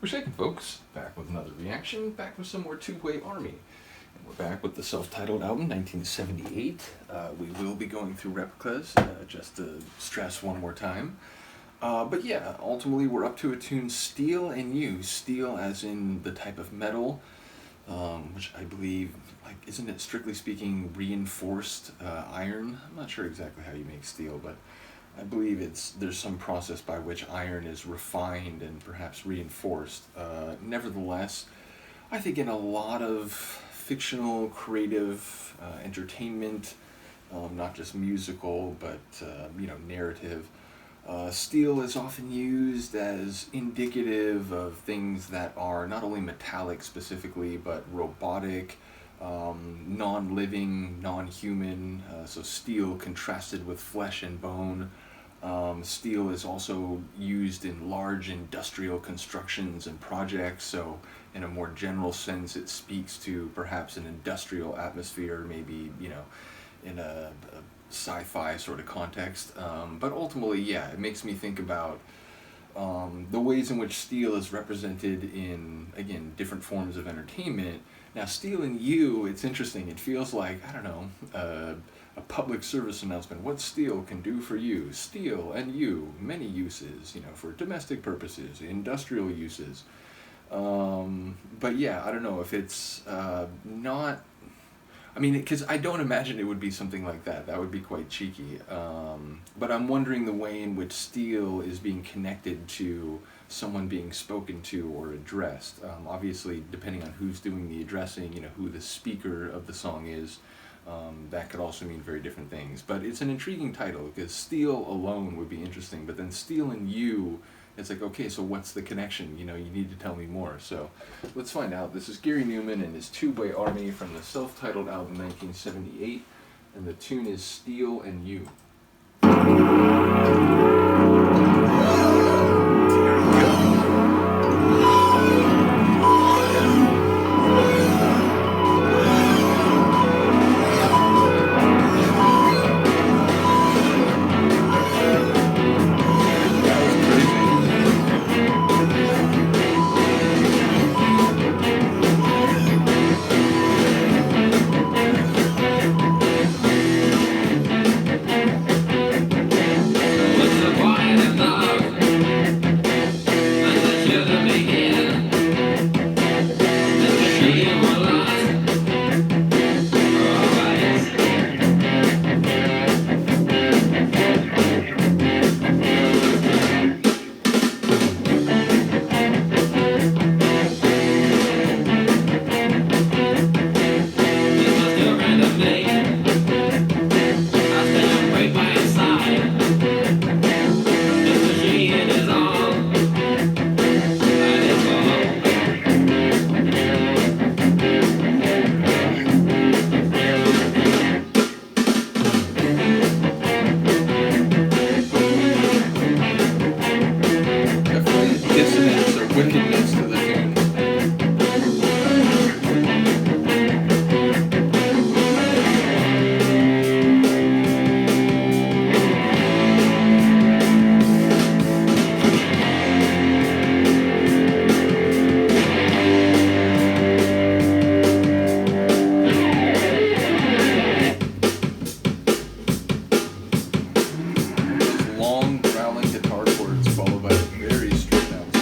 We're shaking, folks. Back with another reaction, back with some more Tubeway Army. And we're back with the self-titled album, 1978. We will be going through replicas, just to stress one more time. But yeah, ultimately we're up to a tune, Steel and You. Steel as in the type of metal, which I believe, isn't it strictly speaking reinforced iron? I'm not sure exactly how you make steel, but I believe there's some process by which iron is refined and perhaps reinforced. Nevertheless, I think in a lot of fictional, creative entertainment, not just musical, but narrative, steel is often used as indicative of things that are not only metallic specifically, but robotic, non-living, non-human, so steel contrasted with flesh and bone. Steel is also used in large industrial constructions and projects, so in a more general sense it speaks to perhaps an industrial atmosphere, maybe, in a sci-fi sort of context. But ultimately, yeah, it makes me think about the ways in which steel is represented in, again, different forms of entertainment. Now, Steel and You, it's interesting. It feels like, I don't know, a public service announcement. What steel can do for you? Steel and You, many uses, for domestic purposes, industrial uses. But yeah, I don't know if it's not... because I don't imagine it would be something like that. That would be quite cheeky. But I'm wondering the way in which steel is being connected to someone being spoken to or addressed. Obviously, depending on who's doing the addressing, who the speaker of the song is, that could also mean very different things. But it's an intriguing title, because steel alone would be interesting, but then Steel and You, it's like, okay, so what's the connection? You need to tell me more. So let's find out. This is Gary Numan and his Tubeway Army from the self-titled album 1978, and the tune is Steel and You. Dissonance or wickedness to the tune. Those long growling guitar chords followed by very straight notes.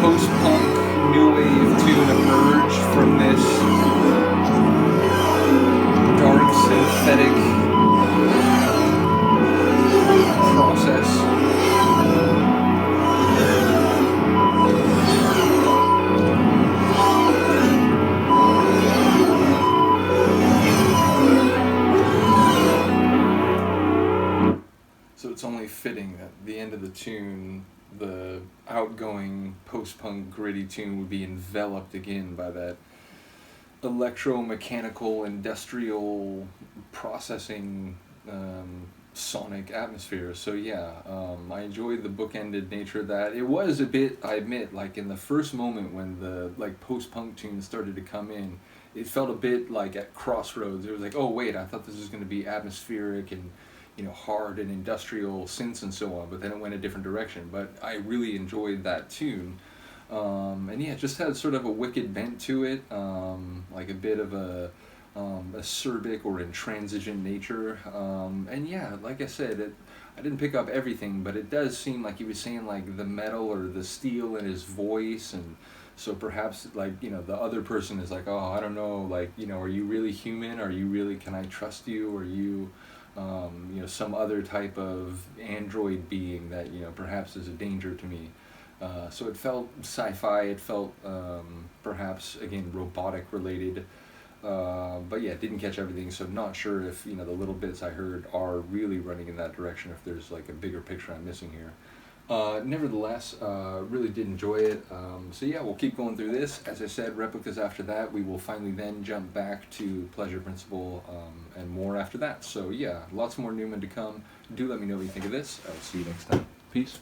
post-punk new wave tune emerge from this dark synthetic process. So it's only fitting that the end of the tune, the outgoing post-punk gritty tune, would be enveloped again by that electromechanical industrial processing sonic atmosphere. So yeah, I enjoyed the bookended nature of that. It was a bit, I admit, like in the first moment when the like post-punk tunes started to come in, it felt a bit like at crossroads. It was like, oh wait, I thought this was going to be atmospheric and, you know, hard and industrial synths and so on, but then it went a different direction. But I really enjoyed that tune. And yeah, it just had sort of a wicked bent to it, like a bit of a acerbic or intransigent nature. And yeah, like I said, I didn't pick up everything, but it does seem like he was saying like the metal or the steel in his voice, and so perhaps like, you know, the other person is like, oh, I don't know, like, you know, are you really human? Are you really, can I trust you? Are you, you know, some other type of android being that, you know, perhaps is a danger to me? So it felt sci-fi, it felt perhaps, again, robotic related, but yeah, didn't catch everything, so I'm not sure if, you know, the little bits I heard are really running in that direction, if there's like a bigger picture I'm missing here. Nevertheless, really did enjoy it. So yeah, we'll keep going through this. As I said, replicas after that. We will finally then jump back to Pleasure Principle and more after that. So yeah, lots more Numan to come. Do let me know what you think of this. I'll see you next time. Peace.